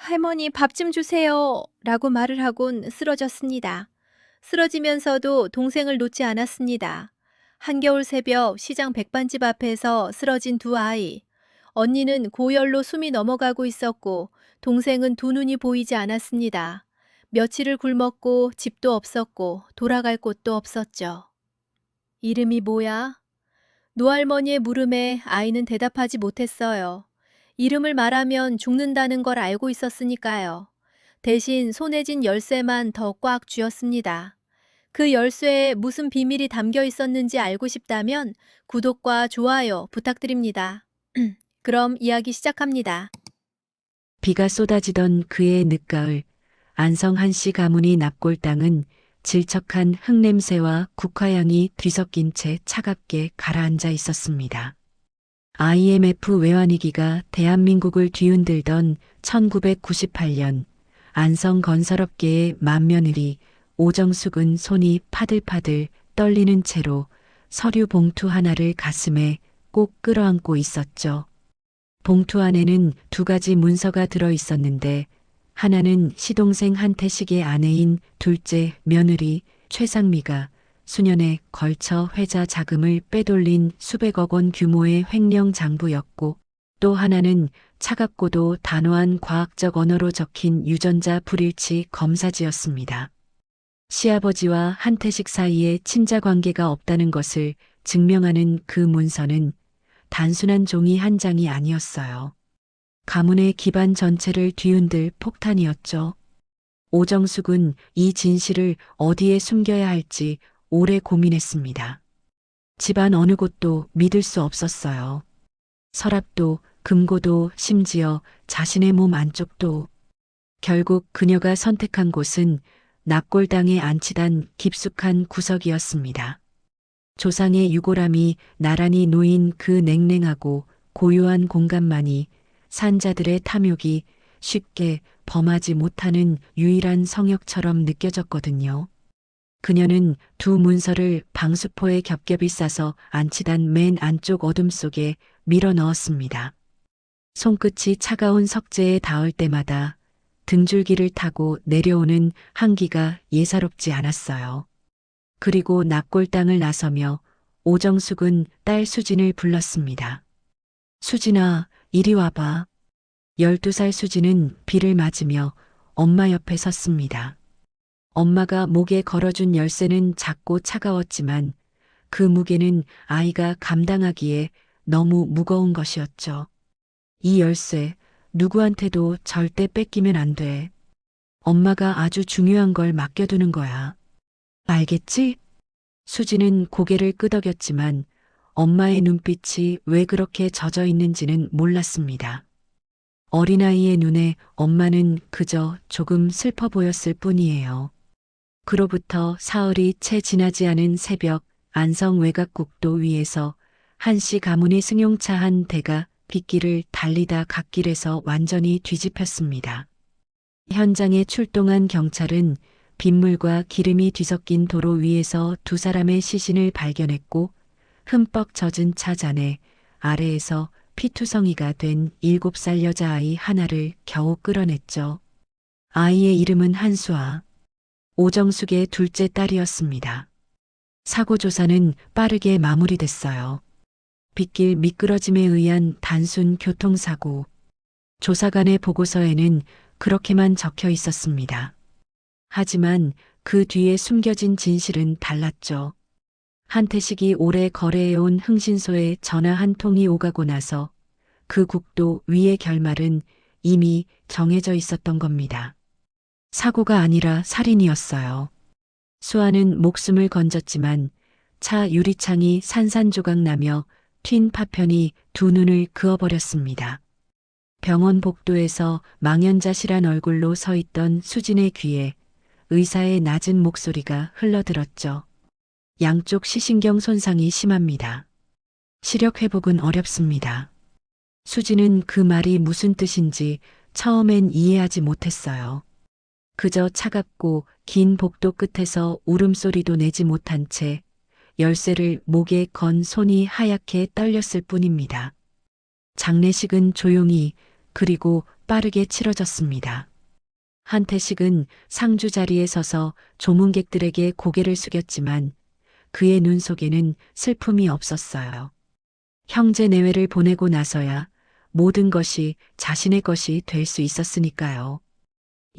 할머니 밥 좀 주세요. 라고 말을 하곤 쓰러졌습니다. 쓰러지면서도 동생을 놓지 않았습니다. 한겨울 새벽 시장 백반집 앞에서 쓰러진 두 아이. 언니는 고열로 숨이 넘어가고 있었고, 동생은 두 눈이 보이지 않았습니다. 며칠을 굶었고, 집도 없었고, 돌아갈 곳도 없었죠. 이름이 뭐야? 노할머니의 물음에 아이는 대답하지 못했어요. 이름을 말하면 죽는다는 걸 알고 있었으니까요. 대신 손에 쥔 열쇠만 더 꽉 쥐었습니다. 그 열쇠에 무슨 비밀이 담겨 있었는지 알고 싶다면 구독과 좋아요 부탁드립니다. 그럼 이야기 시작합니다. 비가 쏟아지던 그의 늦가을, 안성 한씨 가문이 납골 땅은 질척한 흙냄새와 국화향이 뒤섞인 채 차갑게 가라앉아 있었습니다. IMF 외환위기가 대한민국을 뒤흔들던 1998년, 안성 건설업계의 맏며느리 오정숙은 손이 파들파들 떨리는 채로 서류 봉투 하나를 가슴에 꼭 끌어안고 있었죠. 봉투 안에는 두 가지 문서가 들어 있었는데, 하나는 시동생 한태식의 아내인 둘째 며느리 최상미가 수년에 걸쳐 회자 자금을 빼돌린 수백억 원 규모의 횡령 장부였고, 또 하나는 차갑고도 단호한 과학적 언어로 적힌 유전자 불일치 검사지였습니다. 시아버지와 한태식 사이에 친자 관계가 없다는 것을 증명하는 그 문서는 단순한 종이 한 장이 아니었어요. 가문의 기반 전체를 뒤흔들 폭탄이었죠. 오정숙은 이 진실을 어디에 숨겨야 할지 오래 고민했습니다. 집안 어느 곳도 믿을 수 없었어요. 서랍도, 금고도, 심지어 자신의 몸 안쪽도. 결국 그녀가 선택한 곳은 납골당에 안치단 깊숙한 구석이었습니다. 조상의 유골함이 나란히 놓인 그 냉랭하고 고요한 공간만이 산자들의 탐욕이 쉽게 범하지 못하는 유일한 성역처럼 느껴졌거든요. 그녀는 두 문서를 방수포에 겹겹이 싸서 안치단 맨 안쪽 어둠 속에 밀어 넣었습니다. 손끝이 차가운 석재에 닿을 때마다 등줄기를 타고 내려오는 한기가 예사롭지 않았어요. 그리고 납골당을 나서며 오정숙은 딸 수진을 불렀습니다. 수진아, 이리 와봐. 12살 수진은 비를 맞으며 엄마 옆에 섰습니다. 엄마가 목에 걸어준 열쇠는 작고 차가웠지만 그 무게는 아이가 감당하기에 너무 무거운 것이었죠. 이 열쇠, 누구한테도 절대 뺏기면 안 돼. 엄마가 아주 중요한 걸 맡겨두는 거야. 알겠지? 수지는 고개를 끄덕였지만 엄마의 눈빛이 왜 그렇게 젖어 있는지는 몰랐습니다. 어린아이의 눈에 엄마는 그저 조금 슬퍼 보였을 뿐이에요. 그로부터 사흘이 채 지나지 않은 새벽, 안성 외곽국도 위에서 한씨 가문의 승용차 한 대가 빗길을 달리다 갓길에서 완전히 뒤집혔습니다. 현장에 출동한 경찰은 빗물과 기름이 뒤섞인 도로 위에서 두 사람의 시신을 발견했고, 흠뻑 젖은 차 잔에 아래에서 피투성이가 된 7살 여자아이 하나를 겨우 끌어냈죠. 아이의 이름은 한수아, 오정숙의 둘째 딸이었습니다. 사고 조사는 빠르게 마무리됐어요. 빗길 미끄러짐에 의한 단순 교통사고. 조사관의 보고서에는 그렇게만 적혀 있었습니다. 하지만 그 뒤에 숨겨진 진실은 달랐죠. 한태식이 오래 거래해온 흥신소에 전화 한 통이 오가고 나서 그 국도 위의 결말은 이미 정해져 있었던 겁니다. 사고가 아니라 살인이었어요. 수아는 목숨을 건졌지만 차 유리창이 산산조각 나며 튄 파편이 두 눈을 그어버렸습니다. 병원 복도에서 망연자실한 얼굴로 서 있던 수진의 귀에 의사의 낮은 목소리가 흘러들었죠. 양쪽 시신경 손상이 심합니다. 시력 회복은 어렵습니다. 수진은 그 말이 무슨 뜻인지 처음엔 이해하지 못했어요. 그저 차갑고 긴 복도 끝에서 울음소리도 내지 못한 채 열쇠를 목에 건 손이 하얗게 떨렸을 뿐입니다. 장례식은 조용히, 그리고 빠르게 치러졌습니다. 한태식은 상주 자리에 서서 조문객들에게 고개를 숙였지만 그의 눈 속에는 슬픔이 없었어요. 형제 내외를 보내고 나서야 모든 것이 자신의 것이 될 수 있었으니까요.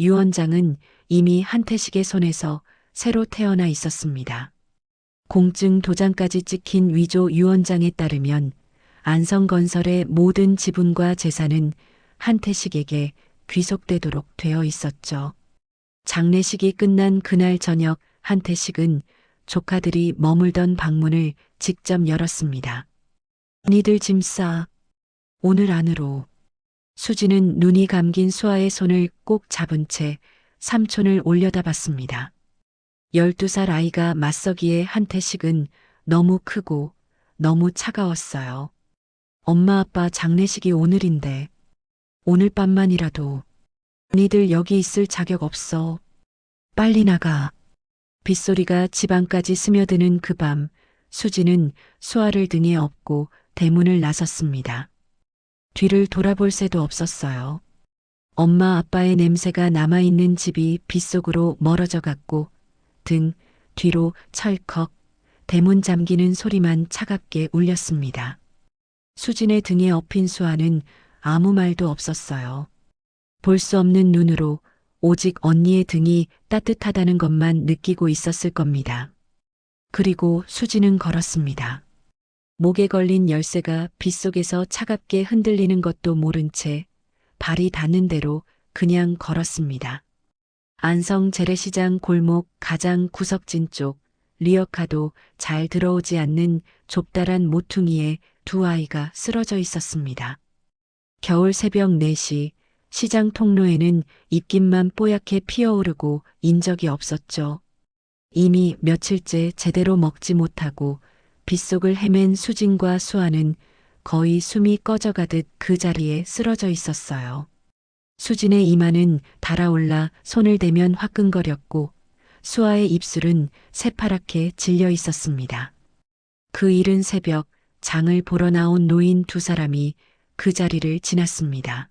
유 원장은 이미 한태식의 손에서 새로 태어나 있었습니다. 공증 도장까지 찍힌 위조 유 원장에 따르면 안성건설의 모든 지분과 재산은 한태식에게 귀속되도록 되어 있었죠. 장례식이 끝난 그날 저녁 한태식은 조카들이 머물던 방문을 직접 열었습니다. 니들 짐 싸. 오늘 안으로. 수지는 눈이 감긴 수아의 손을 꼭 잡은 채 삼촌을 올려다봤습니다. 12살 아이가 맞서기에 한태식은 너무 크고 너무 차가웠어요. 엄마 아빠 장례식이 오늘인데 오늘 밤만이라도 니들 여기 있을 자격 없어. 빨리 나가. 빗소리가 집안까지 스며드는 그 밤 수지는 수아를 등에 업고 대문을 나섰습니다. 뒤를 돌아볼 새도 없었어요. 엄마 아빠의 냄새가 남아있는 집이 빗속으로 멀어져 갔고 등 뒤로 철컥 대문 잠기는 소리만 차갑게 울렸습니다. 수진의 등에 엎인 수아는 아무 말도 없었어요. 볼 수 없는 눈으로 오직 언니의 등이 따뜻하다는 것만 느끼고 있었을 겁니다. 그리고 수지는 걸었습니다. 목에 걸린 열쇠가 빗속에서 차갑게 흔들리는 것도 모른 채 발이 닿는 대로 그냥 걸었습니다. 안성 재래시장 골목 가장 구석진 쪽 리어카도 잘 들어오지 않는 좁다란 모퉁이에 두 아이가 쓰러져 있었습니다. 겨울 새벽 4시 시장 통로에는 입김만 뽀얗게 피어오르고 인적이 없었죠. 이미 며칠째 제대로 먹지 못하고 빗속을 헤맨 수진과 수아는 거의 숨이 꺼져가듯 그 자리에 쓰러져 있었어요. 수진의 이마는 달아올라 손을 대면 화끈거렸고 수아의 입술은 새파랗게 질려 있었습니다. 그 이른 새벽 장을 보러 나온 노인 두 사람이 그 자리를 지났습니다.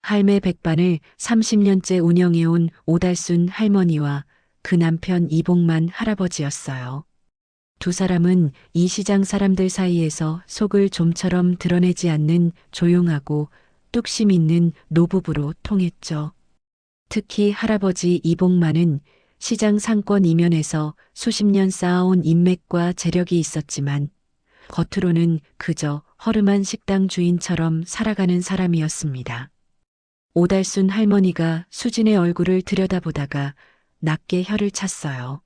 할매 백반을 30년째 운영해온 오달순 할머니와 그 남편 이봉만 할아버지였어요. 두 사람은 이 시장 사람들 사이에서 속을 좀처럼 드러내지 않는 조용하고 뚝심 있는 노부부로 통했죠. 특히 할아버지 이봉만은 시장 상권 이면에서 수십 년 쌓아온 인맥과 재력이 있었지만 겉으로는 그저 허름한 식당 주인처럼 살아가는 사람이었습니다. 오달순 할머니가 수진의 얼굴을 들여다보다가 낮게 혀를 찼어요.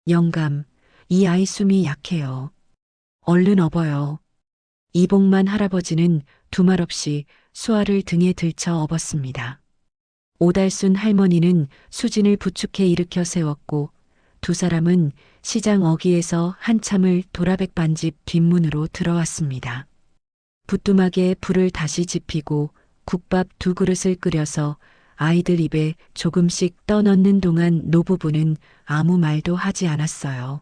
영감, 이 아이 숨이 약해요. 얼른 업어요. 이봉만 할아버지는 두말 없이 수아를 등에 들쳐 업었습니다. 오달순 할머니는 수진을 부축해 일으켜 세웠고 두 사람은 시장 어귀에서 한참을 도라백반집 뒷문으로 들어왔습니다. 부뚜막에 불을 다시 지피고 국밥 2그릇을 끓여서 아이들 입에 조금씩 떠넣는 동안 노부부는 아무 말도 하지 않았어요.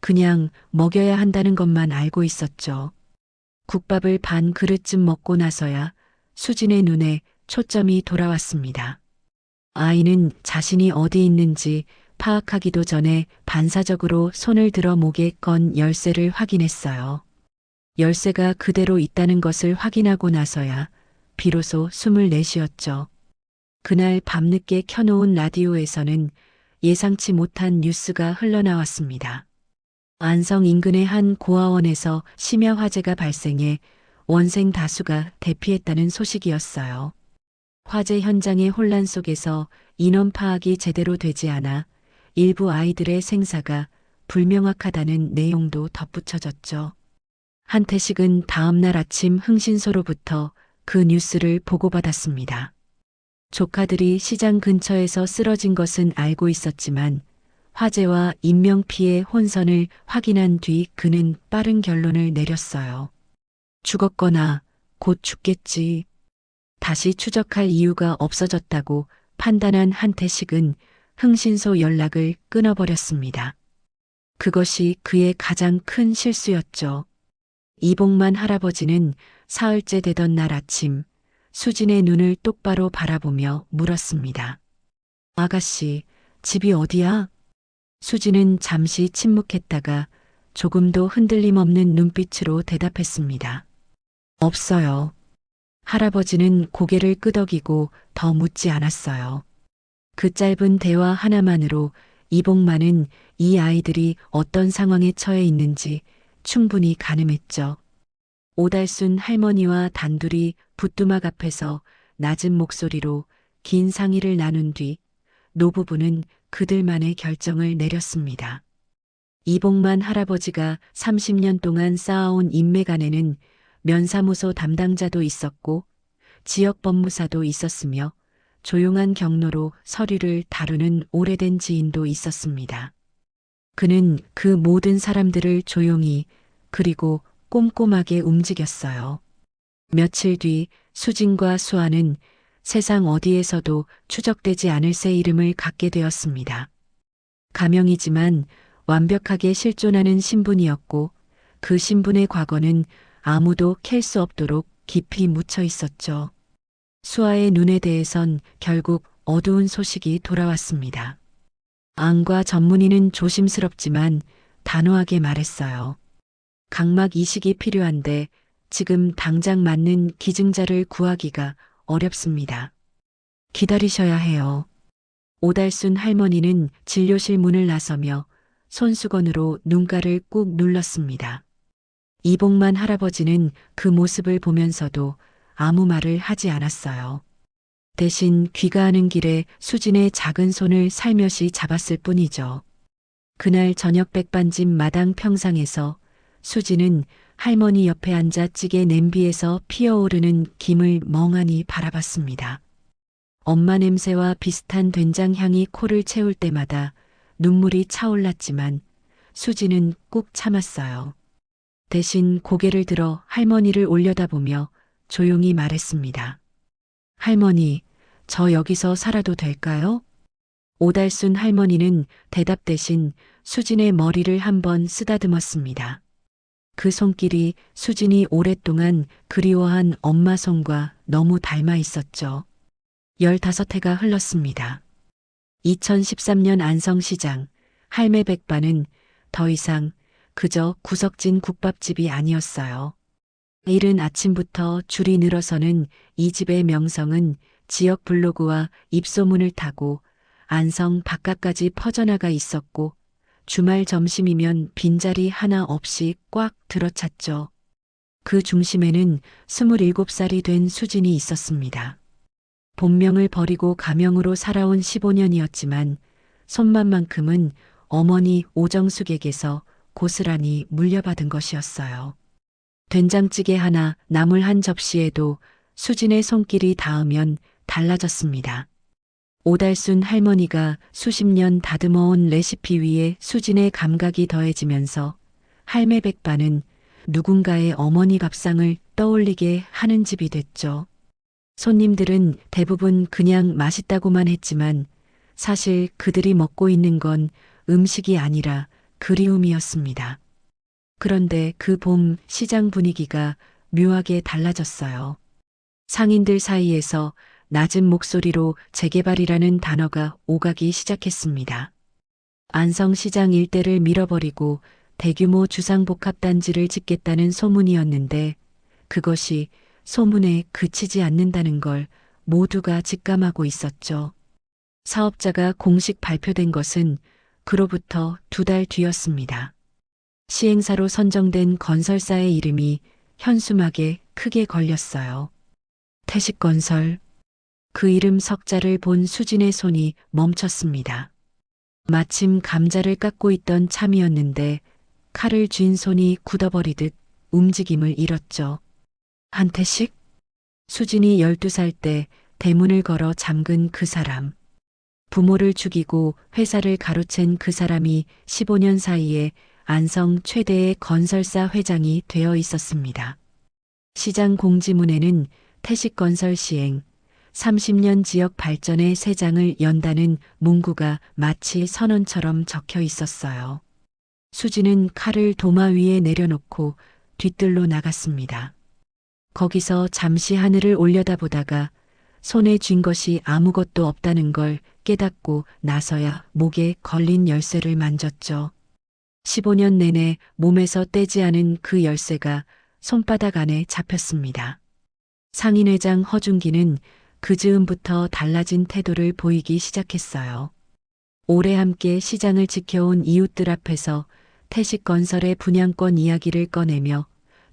그냥 먹여야 한다는 것만 알고 있었죠. 국밥을 반 그릇쯤 먹고 나서야 수진의 눈에 초점이 돌아왔습니다. 아이는 자신이 어디 있는지 파악하기도 전에 반사적으로 손을 들어 목에 건 열쇠를 확인했어요. 열쇠가 그대로 있다는 것을 확인하고 나서야 비로소 숨을 내쉬었죠. 그날 밤늦게 켜놓은 라디오에서는 예상치 못한 뉴스가 흘러나왔습니다. 안성 인근의 한 고아원에서 심야 화재가 발생해 원생 다수가 대피했다는 소식이었어요. 화재 현장의 혼란 속에서 인원 파악이 제대로 되지 않아 일부 아이들의 생사가 불명확하다는 내용도 덧붙여졌죠. 한태식은 다음날 아침 흥신소로부터 그 뉴스를 보고받았습니다. 조카들이 시장 근처에서 쓰러진 것은 알고 있었지만 화재와 인명피해 혼선을 확인한 뒤 그는 빠른 결론을 내렸어요. 죽었거나 곧 죽겠지. 다시 추적할 이유가 없어졌다고 판단한 한태식은 흥신소 연락을 끊어버렸습니다. 그것이 그의 가장 큰 실수였죠. 이봉만 할아버지는 사흘째 되던 날 아침 수진의 눈을 똑바로 바라보며 물었습니다. 아가씨, 집이 어디야? 수진은 잠시 침묵했다가 조금도 흔들림 없는 눈빛으로 대답했습니다. 없어요. 할아버지는 고개를 끄덕이고 더 묻지 않았어요. 그 짧은 대화 하나만으로 이복만은 이 아이들이 어떤 상황에 처해 있는지 충분히 가늠했죠. 오달순 할머니와 단둘이 부뚜막 앞에서 낮은 목소리로 긴 상의를 나눈 뒤 노부부는 그들만의 결정을 내렸습니다. 이복만 할아버지가 30년 동안 쌓아온 인맥 안에는 면사무소 담당자도 있었고 지역 법무사도 있었으며 조용한 경로로 서류를 다루는 오래된 지인도 있었습니다. 그는 그 모든 사람들을 조용히 그리고 꼼꼼하게 움직였어요. 며칠 뒤 수진과 수아는 세상 어디에서도 추적되지 않을 새 이름을 갖게 되었습니다. 가명이지만 완벽하게 실존하는 신분이었고 그 신분의 과거는 아무도 캘 수 없도록 깊이 묻혀 있었죠. 수아의 눈에 대해선 결국 어두운 소식이 돌아왔습니다. 앙과 전문의는 조심스럽지만 단호하게 말했어요. 각막 이식이 필요한데 지금 당장 맞는 기증자를 구하기가 어렵습니다. 기다리셔야 해요. 오달순 할머니는 진료실 문을 나서며 손수건으로 눈가를 꾹 눌렀습니다. 이복만 할아버지는 그 모습을 보면서도 아무 말을 하지 않았어요. 대신 귀가하는 길에 수진의 작은 손을 살며시 잡았을 뿐이죠. 그날 저녁 백반집 마당 평상에서 수진은 할머니 옆에 앉아 찌개 냄비에서 피어오르는 김을 멍하니 바라봤습니다. 엄마 냄새와 비슷한 된장 향이 코를 채울 때마다 눈물이 차올랐지만 수진은 꾹 참았어요. 대신 고개를 들어 할머니를 올려다보며 조용히 말했습니다. 할머니, 저 여기서 살아도 될까요? 오달순 할머니는 대답 대신 수진의 머리를 한번 쓰다듬었습니다. 그 손길이 수진이 오랫동안 그리워한 엄마 손과 너무 닮아 있었죠. 15해가 흘렀습니다. 2013년 안성시장 할매 백반은 더 이상 그저 구석진 국밥집이 아니었어요. 이른 아침부터 줄이 늘어서는 이 집의 명성은 지역 블로그와 입소문을 타고 안성 바깥까지 퍼져나가 있었고 주말 점심이면 빈자리 하나 없이 꽉 들어찼죠. 그 중심에는 27살이 된 수진이 있었습니다. 본명을 버리고 가명으로 살아온 15년이었지만 손맛만큼은 어머니 오정숙에게서 고스란히 물려받은 것이었어요. 된장찌개 하나, 나물 한 접시에도 수진의 손길이 닿으면 달라졌습니다. 오달순 할머니가 수십 년 다듬어온 레시피 위에 수진의 감각이 더해지면서 할매 백반은 누군가의 어머니 밥상을 떠올리게 하는 집이 됐죠. 손님들은 대부분 그냥 맛있다고만 했지만 사실 그들이 먹고 있는 건 음식이 아니라 그리움이었습니다. 그런데 그 봄 시장 분위기가 묘하게 달라졌어요. 상인들 사이에서 낮은 목소리로 재개발이라는 단어가 오가기 시작했습니다. 안성시장 일대를 밀어버리고 대규모 주상복합단지를 짓겠다는 소문이었는데 그것이 소문에 그치지 않는다는 걸 모두가 직감하고 있었죠. 사업자가 공식 발표된 것은 그로부터 2달 뒤였습니다. 시행사로 선정된 건설사의 이름이 현수막에 크게 걸렸어요. 태식건설. 그 이름 석자를 본 수진의 손이 멈췄습니다. 마침 감자를 깎고 있던 참이었는데 칼을 쥔 손이 굳어버리듯 움직임을 잃었죠. 한태식? 수진이 12살 때 대문을 걸어 잠근 그 사람. 부모를 죽이고 회사를 가로챈 그 사람이 15년 사이에 안성 최대의 건설사 회장이 되어 있었습니다. 시장 공지문에는 태식건설 시행, 30년 지역 발전의 새 장을 연다는 문구가 마치 선언처럼 적혀 있었어요. 수지는 칼을 도마 위에 내려놓고 뒤뜰로 나갔습니다. 거기서 잠시 하늘을 올려다보다가 손에 쥔 것이 아무것도 없다는 걸 깨닫고 나서야 목에 걸린 열쇠를 만졌죠. 15년 내내 몸에서 떼지 않은 그 열쇠가 손바닥 안에 잡혔습니다. 상인회장 허준기는 그 즈음부터 달라진 태도를 보이기 시작했어요. 오래 함께 시장을 지켜온 이웃들 앞에서 태식건설의 분양권 이야기를 꺼내며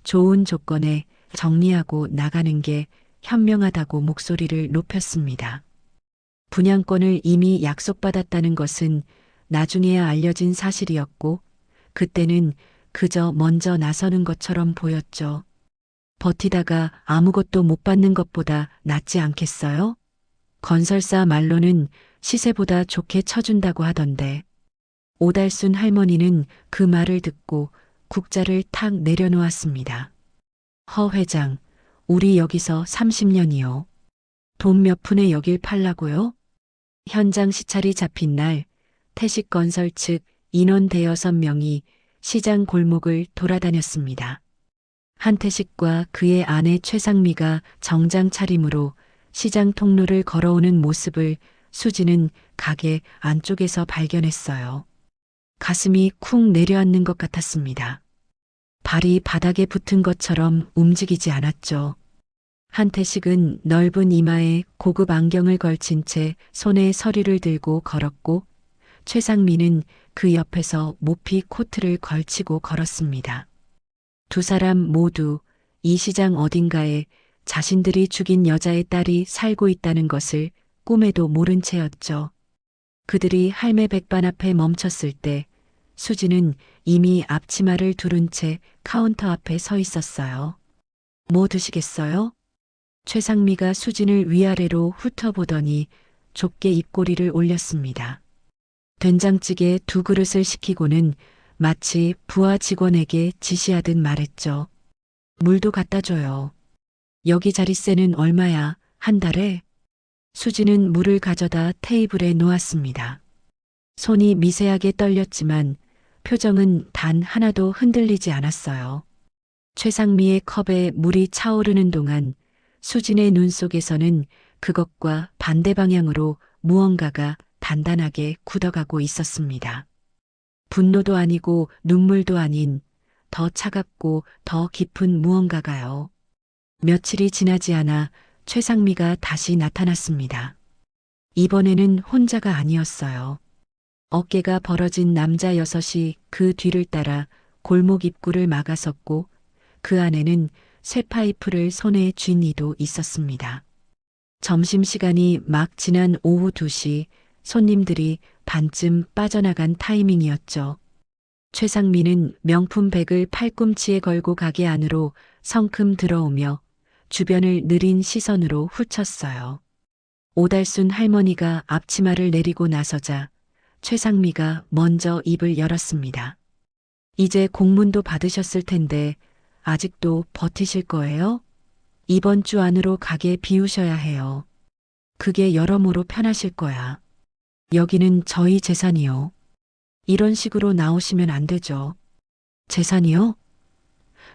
좋은 조건에 정리하고 나가는 게 현명하다고 목소리를 높였습니다. 분양권을 이미 약속받았다는 것은 나중에야 알려진 사실이었고 그때는 그저 먼저 나서는 것처럼 보였죠. 버티다가 아무것도 못 받는 것보다 낫지 않겠어요? 건설사 말로는 시세보다 좋게 쳐준다고 하던데. 오달순 할머니는 그 말을 듣고 국자를 탁 내려놓았습니다. 허 회장, 우리 여기서 30년이요. 돈 몇 푼에 여길 팔라고요? 현장 시찰이 잡힌 날 태식건설 측 인원 대여섯 명이 시장 골목을 돌아다녔습니다. 한태식과 그의 아내 최상미가 정장 차림으로 시장 통로를 걸어오는 모습을 수지는 가게 안쪽에서 발견했어요. 가슴이 쿵 내려앉는 것 같았습니다. 발이 바닥에 붙은 것처럼 움직이지 않았죠. 한태식은 넓은 이마에 고급 안경을 걸친 채 손에 서류를 들고 걸었고 최상미는 그 옆에서 모피 코트를 걸치고 걸었습니다. 두 사람 모두 이 시장 어딘가에 자신들이 죽인 여자의 딸이 살고 있다는 것을 꿈에도 모른 채였죠. 그들이 할매 백반 앞에 멈췄을 때 수지는 이미 앞치마를 두른 채 카운터 앞에 서 있었어요. 뭐 드시겠어요? 최상미가 수진을 위아래로 훑어보더니 좁게 입꼬리를 올렸습니다. 된장찌개 2그릇을 시키고는 마치 부하 직원에게 지시하듯 말했죠. 물도 갖다 줘요. 여기 자릿세는 얼마야? 한 달에? 수지는 물을 가져다 테이블에 놓았습니다. 손이 미세하게 떨렸지만 표정은 단 하나도 흔들리지 않았어요. 최상미의 컵에 물이 차오르는 동안 수진의 눈 속에서는 그것과 반대 방향으로 무언가가 단단하게 굳어가고 있었습니다. 분노도 아니고 눈물도 아닌 더 차갑고 더 깊은 무언가가요. 며칠이 지나지 않아 최상미가 다시 나타났습니다. 이번에는 혼자가 아니었어요. 어깨가 벌어진 남자 6이 그 뒤를 따라 골목 입구를 막아섰고 그 안에는 쇠파이프를 손에 쥔 이도 있었습니다. 점심시간이 막 지난 오후 2시 손님들이 반쯤 빠져나간 타이밍이었죠. 최상미는 명품 백을 팔꿈치에 걸고 가게 안으로 성큼 들어오며 주변을 느린 시선으로 훑었어요. 오달순 할머니가 앞치마를 내리고 나서자 최상미가 먼저 입을 열었습니다. 이제 공문도 받으셨을 텐데 아직도 버티실 거예요? 이번 주 안으로 가게 비우셔야 해요. 그게 여러모로 편하실 거야. 여기는 저희 재산이요. 이런 식으로 나오시면 안 되죠. 재산이요?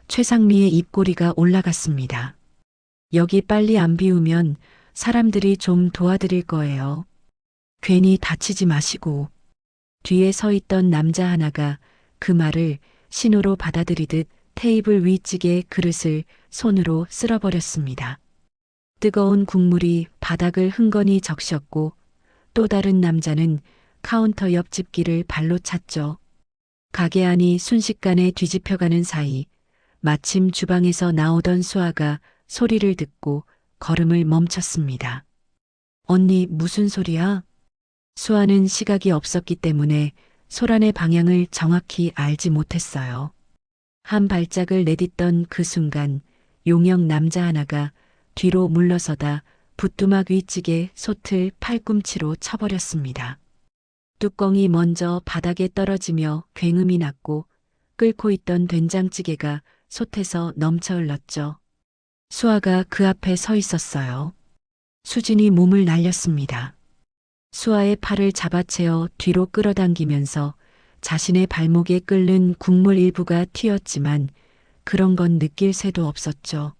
최상미의 입꼬리가 올라갔습니다. 여기 빨리 안 비우면 사람들이 좀 도와드릴 거예요. 괜히 다치지 마시고. 뒤에 서 있던 남자 하나가 그 말을 신호로 받아들이듯 테이블 위 찌개 그릇을 손으로 쓸어버렸습니다. 뜨거운 국물이 바닥을 흥건히 적셨고 또 다른 남자는 카운터 옆 집기를 발로 찼죠. 가게 안이 순식간에 뒤집혀가는 사이 마침 주방에서 나오던 수아가 소리를 듣고 걸음을 멈췄습니다. 언니 무슨 소리야? 수아는 시각이 없었기 때문에 소란의 방향을 정확히 알지 못했어요. 한 발짝을 내딛던 그 순간 용역 남자 하나가 뒤로 물러서다 부뚜막 위찌개 솥을 팔꿈치로 쳐버렸습니다. 뚜껑이 먼저 바닥에 떨어지며 굉음이 났고 끓고 있던 된장찌개가 솥에서 넘쳐 흘렀죠. 수아가 그 앞에 서 있었어요. 수진이 몸을 날렸습니다. 수아의 팔을 잡아채어 뒤로 끌어당기면서 자신의 발목에 끓는 국물 일부가 튀었지만 그런 건 느낄 새도 없었죠.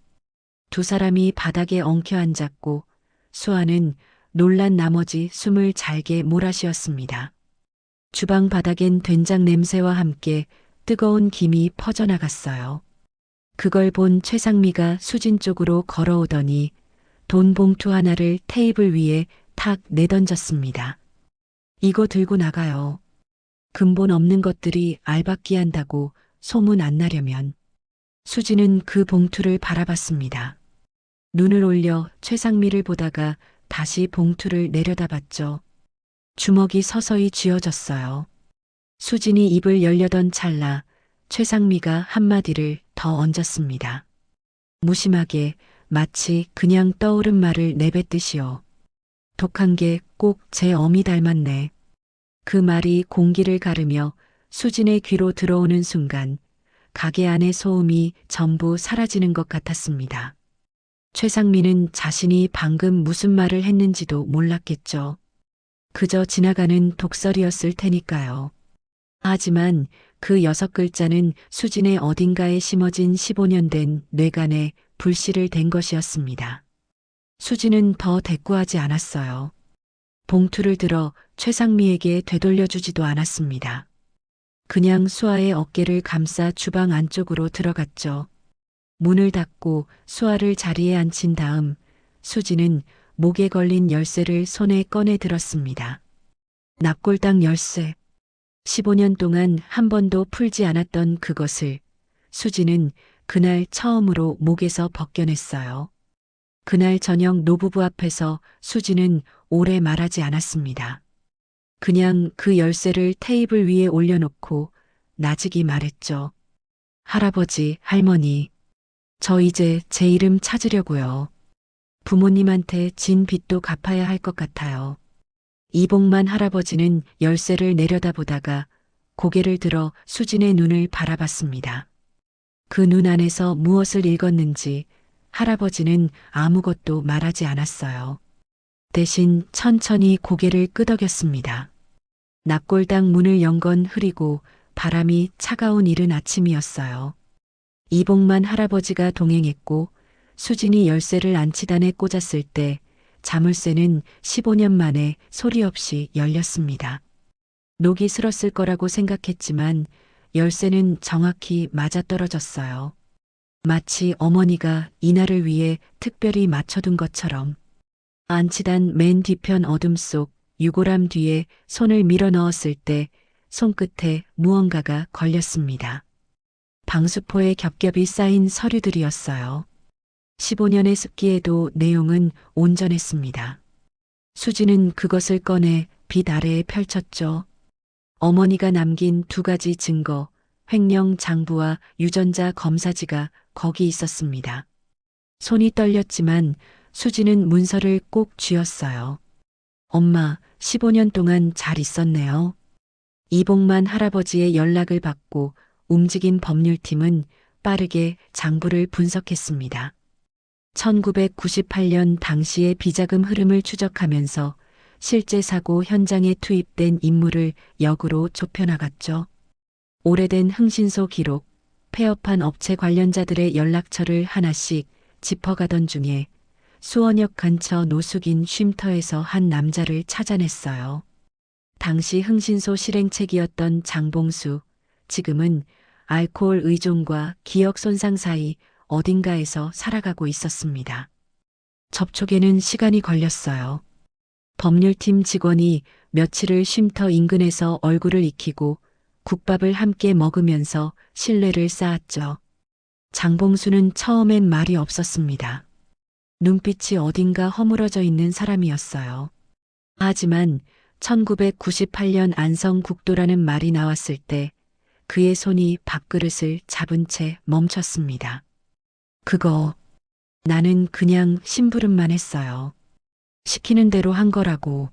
두 사람이 바닥에 엉켜 앉았고 수아는 놀란 나머지 숨을 잘게 몰아쉬었습니다. 주방 바닥엔 된장 냄새와 함께 뜨거운 김이 퍼져나갔어요. 그걸 본 최상미가 수진 쪽으로 걸어오더니 돈 봉투 하나를 테이블 위에 탁 내던졌습니다. 이거 들고 나가요. 근본 없는 것들이 알박기 한다고 소문 안 나려면. 수진은 그 봉투를 바라봤습니다. 눈을 올려 최상미를 보다가 다시 봉투를 내려다봤죠. 주먹이 서서히 쥐어졌어요. 수진이 입을 열려던 찰나 최상미가 한마디를 더 얹었습니다. 무심하게 마치 그냥 떠오른 말을 내뱉듯이요. 독한 게 꼭 제 어미 닮았네. 그 말이 공기를 가르며 수진의 귀로 들어오는 순간 가게 안의 소음이 전부 사라지는 것 같았습니다. 최상미는 자신이 방금 무슨 말을 했는지도 몰랐겠죠. 그저 지나가는 독설이었을 테니까요. 하지만 그 6글자는 수진의 어딘가에 심어진 15년 된 뇌관에 불씨를 댄 것이었습니다. 수진은 더 대꾸하지 않았어요. 봉투를 들어 최상미에게 되돌려주지도 않았습니다. 그냥 수아의 어깨를 감싸 주방 안쪽으로 들어갔죠. 문을 닫고 수아를 자리에 앉힌 다음 수진은 목에 걸린 열쇠를 손에 꺼내 들었습니다. 납골당 열쇠. 15년 동안 한 번도 풀지 않았던 그것을 수진은 그날 처음으로 목에서 벗겨냈어요. 그날 저녁 노부부 앞에서 수진은 오래 말하지 않았습니다. 그냥 그 열쇠를 테이블 위에 올려놓고 나직이 말했죠. 할아버지, 할머니, 저 이제 제 이름 찾으려고요. 부모님한테 진 빚도 갚아야 할 것 같아요. 이봉만 할아버지는 열쇠를 내려다보다가 고개를 들어 수진의 눈을 바라봤습니다. 그 눈 안에서 무엇을 읽었는지 할아버지는 아무것도 말하지 않았어요. 대신 천천히 고개를 끄덕였습니다. 납골당 문을 연 건 흐리고 바람이 차가운 이른 아침이었어요. 이봉만 할아버지가 동행했고 수진이 열쇠를 안치단에 꽂았을 때 자물쇠는 15년 만에 소리 없이 열렸습니다. 녹이 슬었을 거라고 생각했지만 열쇠는 정확히 맞아떨어졌어요. 마치 어머니가 이날을 위해 특별히 맞춰둔 것처럼. 안치단 맨 뒤편 어둠 속 유골함 뒤에 손을 밀어 넣었을 때 손끝에 무언가가 걸렸습니다. 방수포에 겹겹이 쌓인 서류들이었어요. 15년의 습기에도 내용은 온전했습니다. 수지는 그것을 꺼내 빛 아래에 펼쳤죠. 어머니가 남긴 2가지 증거, 횡령 장부와 유전자 검사지가 거기 있었습니다. 손이 떨렸지만 수지는 문서를 꼭 쥐었어요. 엄마, 15년 동안 잘 있었네요. 이봉만 할아버지의 연락을 받고 움직인 법률팀은 빠르게 장부를 분석했습니다. 1998년 당시의 비자금 흐름을 추적하면서 실제 사고 현장에 투입된 인물을 역으로 좁혀나갔죠. 오래된 흥신소 기록, 폐업한 업체 관련자들의 연락처를 하나씩 짚어가던 중에 수원역 근처 노숙인 쉼터에서 한 남자를 찾아냈어요. 당시 흥신소 실행책이었던 장봉수, 지금은 알코올 의존과 기억 손상 사이 어딘가에서 살아가고 있었습니다. 접촉에는 시간이 걸렸어요. 법률팀 직원이 며칠을 쉼터 인근에서 얼굴을 익히고 국밥을 함께 먹으면서 신뢰를 쌓았죠. 장봉수는 처음엔 말이 없었습니다. 눈빛이 어딘가 허물어져 있는 사람이었어요. 하지만 1998년 안성국도라는 말이 나왔을 때 그의 손이 밥그릇을 잡은 채 멈췄습니다. 그거, 나는 그냥 심부름만 했어요. 시키는 대로 한 거라고.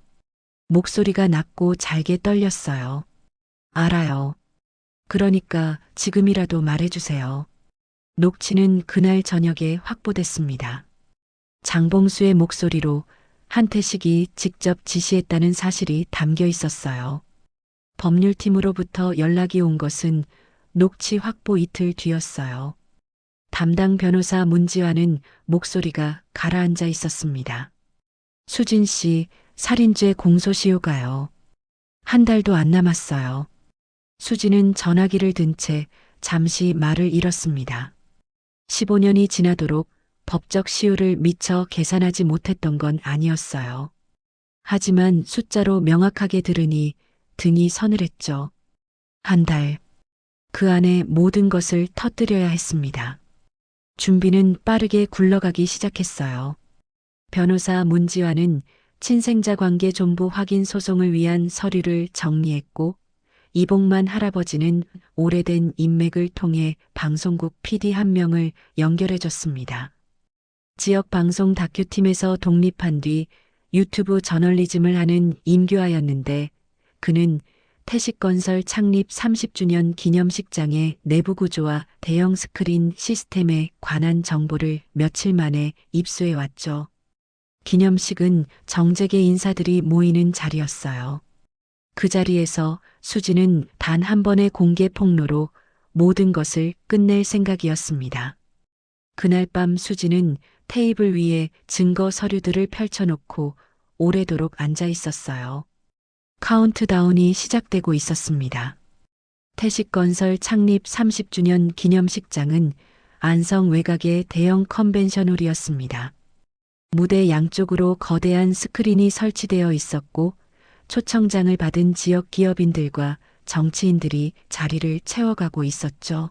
목소리가 낮고 잘게 떨렸어요. 알아요. 그러니까 지금이라도 말해주세요. 녹취는 그날 저녁에 확보됐습니다. 장봉수의 목소리로 한태식이 직접 지시했다는 사실이 담겨 있었어요. 법률팀으로부터 연락이 온 것은 녹취 확보 이틀 뒤였어요. 담당 변호사 문지화는 목소리가 가라앉아 있었습니다. 수진 씨, 살인죄 공소시효가요. 한 달도 안 남았어요. 수진은 전화기를 든 채 잠시 말을 잃었습니다. 15년이 지나도록 법적 시효를 미처 계산하지 못했던 건 아니었어요. 하지만 숫자로 명확하게 들으니 등이 서늘했죠. 한 달. 그 안에 모든 것을 터뜨려야 했습니다. 준비는 빠르게 굴러가기 시작했어요. 변호사 문지화는 친생자 관계 존부 확인 소송을 위한 서류를 정리했고, 이봉만 할아버지는 오래된 인맥을 통해 방송국 PD 한 명을 연결해줬습니다. 지역 방송 다큐팀에서 독립한 뒤 유튜브 저널리즘을 하는 임규아였는데, 그는 태식건설 창립 30주년 기념식장의 내부 구조와 대형 스크린 시스템에 관한 정보를 며칠 만에 입수해 왔죠. 기념식은 정재계 인사들이 모이는 자리였어요. 그 자리에서 수지는 단 한 번의 공개 폭로로 모든 것을 끝낼 생각이었습니다. 그날 밤 수지는 테이블 위에 증거 서류들을 펼쳐놓고 오래도록 앉아 있었어요. 카운트다운이 시작되고 있었습니다. 태식건설 창립 30주년 기념식장은 안성 외곽의 대형 컨벤션홀이었습니다. 무대 양쪽으로 거대한 스크린이 설치되어 있었고, 초청장을 받은 지역 기업인들과 정치인들이 자리를 채워가고 있었죠.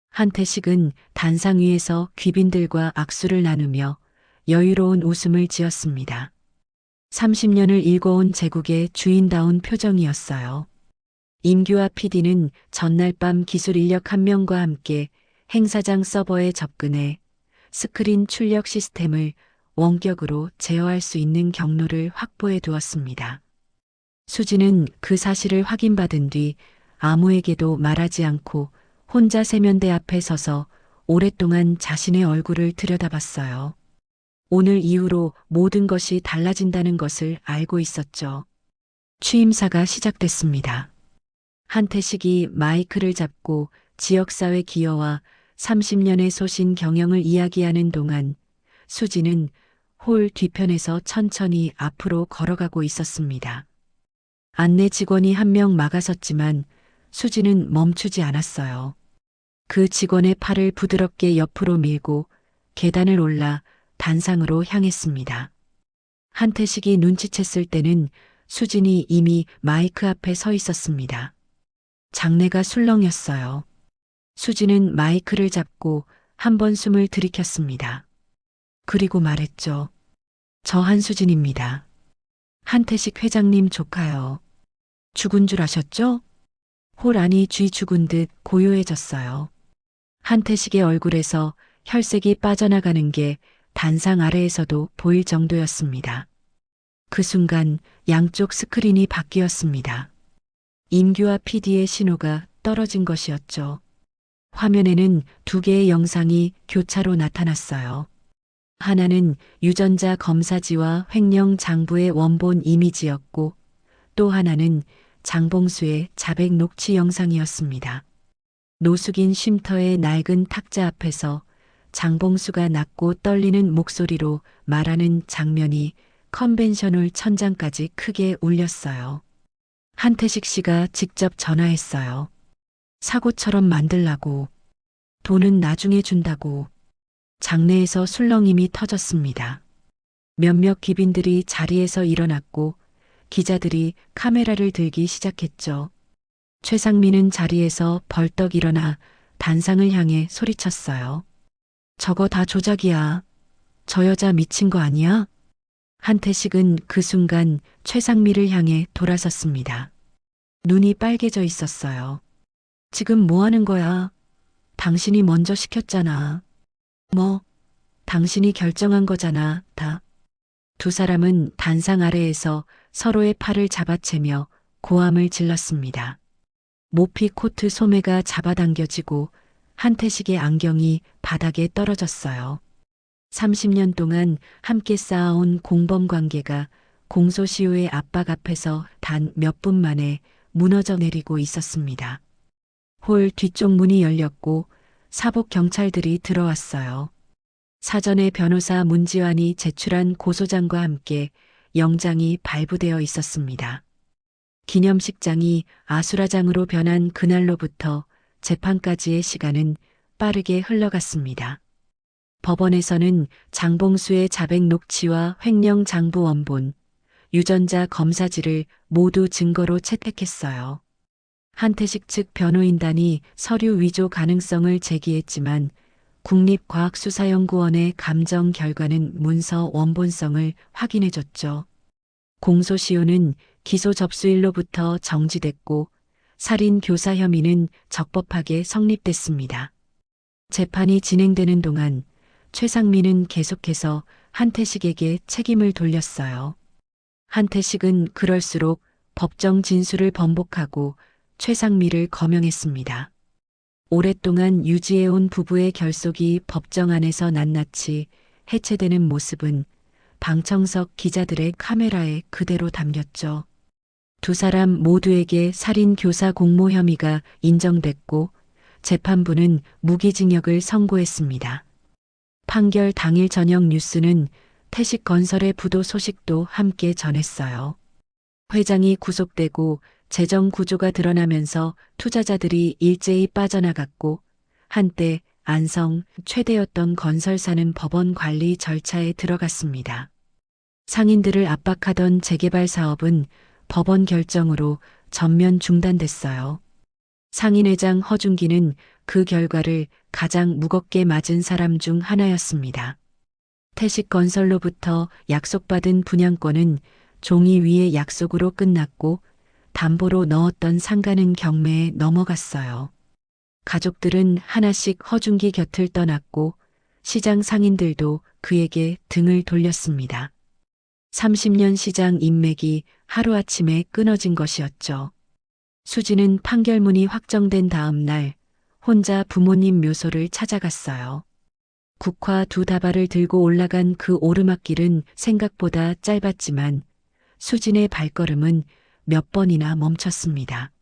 한태식은 단상 위에서 귀빈들과 악수를 나누며 여유로운 웃음을 지었습니다. 30년을 일궈온 제국의 주인다운 표정이었어요. 임규화 PD는 전날 밤 기술 인력 한 명과 함께 행사장 서버에 접근해 스크린 출력 시스템을 원격으로 제어할 수 있는 경로를 확보해 두었습니다. 수지는 그 사실을 확인받은 뒤 아무에게도 말하지 않고 혼자 세면대 앞에 서서 오랫동안 자신의 얼굴을 들여다봤어요. 오늘 이후로 모든 것이 달라진다는 것을 알고 있었죠. 취임사가 시작됐습니다. 한태식이 마이크를 잡고 지역사회 기여와 30년의 소신 경영을 이야기하는 동안 수지는 홀 뒤편에서 천천히 앞으로 걸어가고 있었습니다. 안내 직원이 한 명 막아섰지만 수지는 멈추지 않았어요. 그 직원의 팔을 부드럽게 옆으로 밀고 계단을 올라 단상으로 향했습니다. 한태식이 눈치챘을 때는 수진이 이미 마이크 앞에 서 있었습니다. 장내가 술렁였어요. 수진은 마이크를 잡고 한 번 숨을 들이켰습니다. 그리고 말했죠. 저 한수진입니다. 한태식 회장님 조카요. 죽은 줄 아셨죠? 홀 안이 쥐 죽은 듯 고요해졌어요. 한태식의 얼굴에서 혈색이 빠져나가는 게 단상 아래에서도 보일 정도였습니다. 그 순간 양쪽 스크린이 바뀌었습니다. 임규화 PD의 신호가 떨어진 것이었죠. 화면에는 두 개의 영상이 교차로 나타났어요. 하나는 유전자 검사지와 횡령 장부의 원본 이미지였고, 또 하나는 장봉수의 자백 녹취 영상이었습니다. 노숙인 쉼터의 낡은 탁자 앞에서 장봉수가 낮고 떨리는 목소리로 말하는 장면이 컨벤션홀 천장까지 크게 울렸어요. 한태식 씨가 직접 전화했어요. 사고처럼 만들라고. 돈은 나중에 준다고. 장내에서 술렁임이 터졌습니다. 몇몇 귀빈들이 자리에서 일어났고 기자들이 카메라를 들기 시작했죠. 최상민은 자리에서 벌떡 일어나 단상을 향해 소리쳤어요. 저거 다 조작이야. 저 여자 미친 거 아니야? 한태식은 그 순간 최상미를 향해 돌아섰습니다. 눈이 빨개져 있었어요. 지금 뭐 하는 거야? 당신이 먼저 시켰잖아. 뭐? 당신이 결정한 거잖아, 다. 두 사람은 단상 아래에서 서로의 팔을 잡아채며 고함을 질렀습니다. 모피 코트 소매가 잡아당겨지고 한태식의 안경이 바닥에 떨어졌어요. 30년 동안 함께 쌓아온 공범 관계가 공소시효의 압박 앞에서 단 몇 분 만에 무너져 내리고 있었습니다. 홀 뒤쪽 문이 열렸고 사복 경찰들이 들어왔어요. 사전에 변호사 문지환이 제출한 고소장과 함께 영장이 발부되어 있었습니다. 기념식장이 아수라장으로 변한 그날로부터 재판까지의 시간은 빠르게 흘러갔습니다. 법원에서는 장봉수의 자백 녹취와 횡령 장부 원본, 유전자 검사지를 모두 증거로 채택했어요. 한태식 측 변호인단이 서류 위조 가능성을 제기했지만 국립과학수사연구원의 감정 결과는 문서 원본성을 확인해줬죠. 공소시효는 기소 접수일로부터 정지됐고 살인 교사 혐의는 적법하게 성립됐습니다. 재판이 진행되는 동안 최상민은 계속해서 한태식에게 책임을 돌렸어요. 한태식은 그럴수록 법정 진술을 번복하고 최상미를 거명했습니다. 오랫동안 유지해온 부부의 결속이 법정 안에서 낱낱이 해체되는 모습은 방청석 기자들의 카메라에 그대로 담겼죠. 두 사람 모두에게 살인 교사 공모 혐의가 인정됐고 재판부는 무기징역을 선고했습니다. 판결 당일 저녁 뉴스는 태식건설의 부도 소식도 함께 전했어요. 회장이 구속되고 재정 구조가 드러나면서 투자자들이 일제히 빠져나갔고 한때 안성 최대였던 건설사는 법원 관리 절차에 들어갔습니다. 상인들을 압박하던 재개발 사업은 법원 결정으로 전면 중단됐어요. 상인회장 허준기는 그 결과를 가장 무겁게 맞은 사람 중 하나였습니다. 태식건설로부터 약속받은 분양권은 종이 위의 약속으로 끝났고 담보로 넣었던 상가는 경매에 넘어갔어요. 가족들은 하나씩 허준기 곁을 떠났고 시장 상인들도 그에게 등을 돌렸습니다. 30년 시장 인맥이 하루아침에 끊어진 것이었죠. 수지는 판결문이 확정된 다음 날 혼자 부모님 묘소를 찾아갔어요. 국화 두 다발을 들고 올라간 그 오르막길은 생각보다 짧았지만 수진의 발걸음은 몇 번이나 멈췄습니다.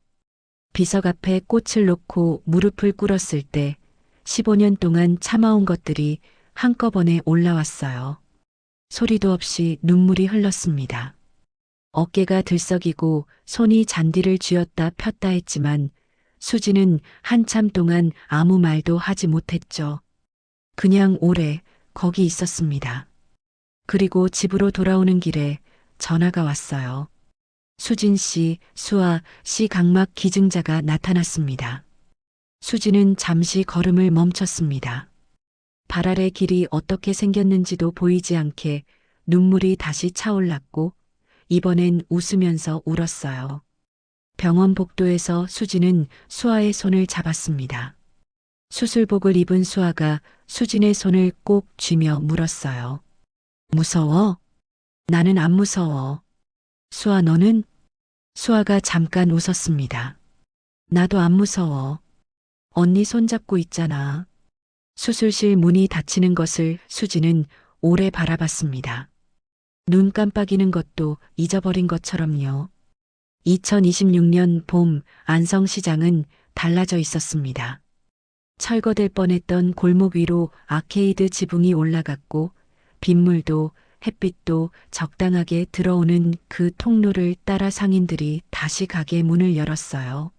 비석 앞에 꽃을 놓고 무릎을 꿇었을 때 15년 동안 참아온 것들이 한꺼번에 올라왔어요. 소리도 없이 눈물이 흘렀습니다. 어깨가 들썩이고 손이 잔디를 쥐었다 폈다 했지만 수지는 한참 동안 아무 말도 하지 못했죠. 그냥 오래 거기 있었습니다. 그리고 집으로 돌아오는 길에 전화가 왔어요. 수진 씨, 수아 씨 각막 기증자가 나타났습니다. 수지는 잠시 걸음을 멈췄습니다. 발 아래 길이 어떻게 생겼는지도 보이지 않게 눈물이 다시 차올랐고 이번엔 웃으면서 울었어요. 병원 복도에서 수지는 수아의 손을 잡았습니다. 수술복을 입은 수아가 수진의 손을 꼭 쥐며 물었어요. 무서워? 나는 안 무서워. 수아 너는? 수아가 잠깐 웃었습니다. 나도 안 무서워. 언니 손잡고 있잖아. 수술실 문이 닫히는 것을 수지는 오래 바라봤습니다. 눈 깜빡이는 것도 잊어버린 것처럼요. 2026년 봄 안성시장은 달라져 있었습니다. 철거될 뻔했던 골목 위로 아케이드 지붕이 올라갔고 빗물도 햇빛도 적당하게 들어오는 그 통로를 따라 상인들이 다시 가게 문을 열었어요.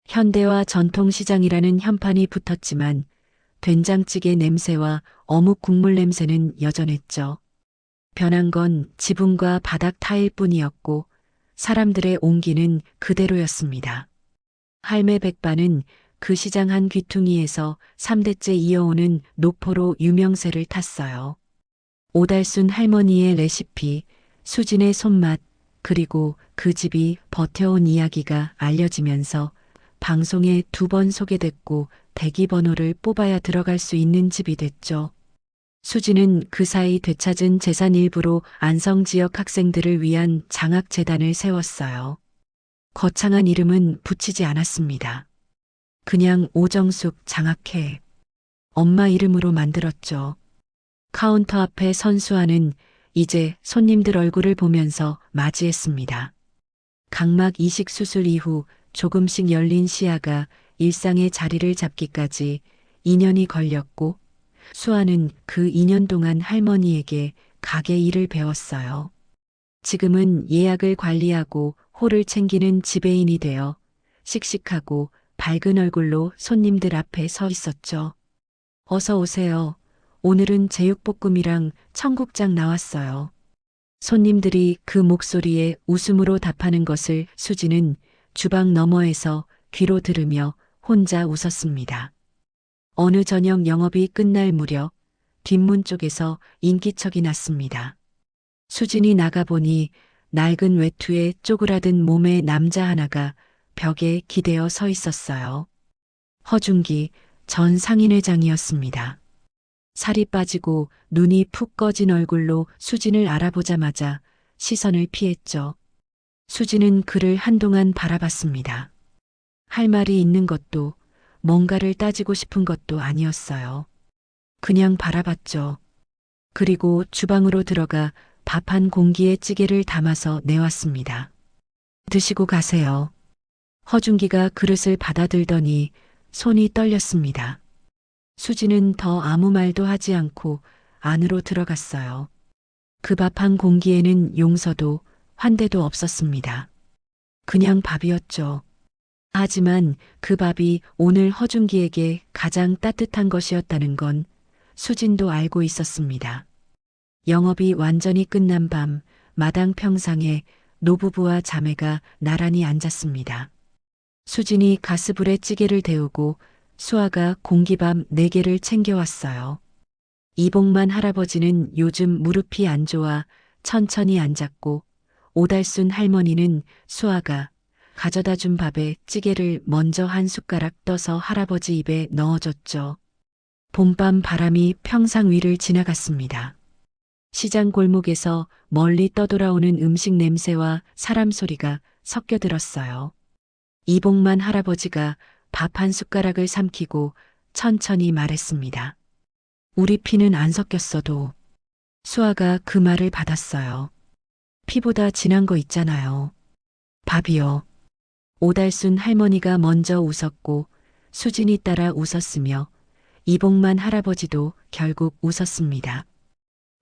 현대화 전통시장이라는 현판이 붙었지만 된장찌개 냄새와 어묵 국물 냄새는 여전했죠. 변한 건 지붕과 바닥 타일뿐이었고 사람들의 온기는 그대로였습니다. 할매 백반은 그 시장 한 귀퉁이에서 3대째 이어오는 노포로 유명세를 탔어요. 오달순 할머니의 레시피, 수진의 손맛, 그리고 그 집이 버텨온 이야기가 알려지면서 방송에 2번 소개됐고 대기번호를 뽑아야 들어갈 수 있는 집이 됐죠. 수진은 그 사이 되찾은 재산 일부로 안성 지역 학생들을 위한 장학재단을 세웠어요. 거창한 이름은 붙이지 않았습니다. 그냥 오정숙 장학회. 엄마 이름으로 만들었죠. 카운터 앞에 선수아는 이제 손님들 얼굴을 보면서 맞이했습니다. 각막 이식 수술 이후 조금씩 열린 시야가 일상의 자리를 잡기까지 2년이 걸렸고 수아는 그 2년 동안 할머니에게 가게 일을 배웠어요. 지금은 예약을 관리하고 홀을 챙기는 지배인이 되어 씩씩하고 밝은 얼굴로 손님들 앞에 서 있었죠. 어서 오세요. 오늘은 제육볶음이랑 청국장 나왔어요. 손님들이 그 목소리에 웃음으로 답하는 것을 수지는 주방 너머에서 귀로 들으며 혼자 웃었습니다. 어느 저녁 영업이 끝날 무렵 뒷문 쪽에서 인기척이 났습니다. 수진이 나가보니 낡은 외투에 쪼그라든 몸의 남자 하나가 벽에 기대어 서 있었어요. 허준기 전 상인회장이었습니다. 살이 빠지고 눈이 푹 꺼진 얼굴로 수진을 알아보자마자 시선을 피했죠. 수진은 그를 한동안 바라봤습니다. 할 말이 있는 것도 뭔가를 따지고 싶은 것도 아니었어요. 그냥 바라봤죠. 그리고 주방으로 들어가 밥 한 공기에 찌개를 담아서 내왔습니다. 드시고 가세요. 허준기가 그릇을 받아들더니 손이 떨렸습니다. 수지는 더 아무 말도 하지 않고 안으로 들어갔어요. 그 밥 한 공기에는 용서도 환대도 없었습니다. 그냥 밥이었죠. 하지만 그 밥이 오늘 허준기에게 가장 따뜻한 것이었다는 건 수진도 알고 있었습니다. 영업이 완전히 끝난 밤 마당 평상에 노부부와 자매가 나란히 앉았습니다. 수진이 가스불에 찌개를 데우고 수아가 공기밥 4개를 챙겨왔어요. 이복만 할아버지는 요즘 무릎이 안 좋아 천천히 앉았고 오달순 할머니는 수아가 가져다 준 밥에 찌개를 먼저 한 숟가락 떠서 할아버지 입에 넣어줬죠. 봄밤 바람이 평상 위를 지나갔습니다. 시장 골목에서 멀리 떠돌아오는 음식 냄새와 사람 소리가 섞여 들었어요. 이복만 할아버지가 밥 한 숟가락을 삼키고 천천히 말했습니다. 우리 피는 안 섞였어도. 수아가 그 말을 받았어요. 피보다 진한 거 있잖아요. 밥이요. 오달순 할머니가 먼저 웃었고 수진이 따라 웃었으며 이복만 할아버지도 결국 웃었습니다.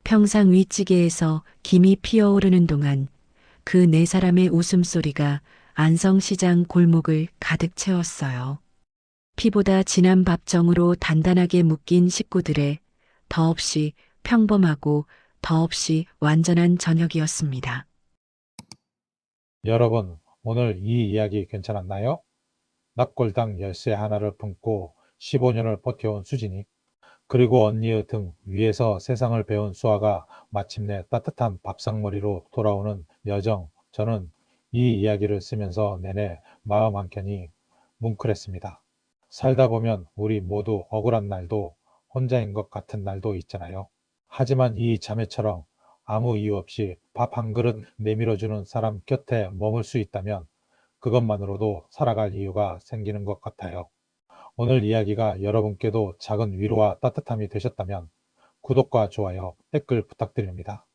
평상 윗찌개에서 김이 피어오르는 동안 그 4사람의 웃음소리가 안성시장 골목을 가득 채웠어요. 피보다 진한 밥정으로 단단하게 묶인 식구들의 더없이 평범하고 더없이 완전한 저녁이었습니다. 여러분, 오늘 이 이야기 괜찮았나요? 납골당 열쇠 하나를 품고 15년을 버텨온 수진이, 그리고 언니의 등 위에서 세상을 배운 수아가 마침내 따뜻한 밥상머리로 돌아오는 여정, 저는 이 이야기를 쓰면서 내내 마음 한켠이 뭉클했습니다. 살다 보면 우리 모두 억울한 날도 혼자인 것 같은 날도 있잖아요. 하지만 이 자매처럼 아무 이유 없이 밥 한 그릇 내밀어주는 사람 곁에 머물 수 있다면 그것만으로도 살아갈 이유가 생기는 것 같아요. 오늘 이야기가 여러분께도 작은 위로와 따뜻함이 되셨다면 구독과 좋아요, 댓글 부탁드립니다.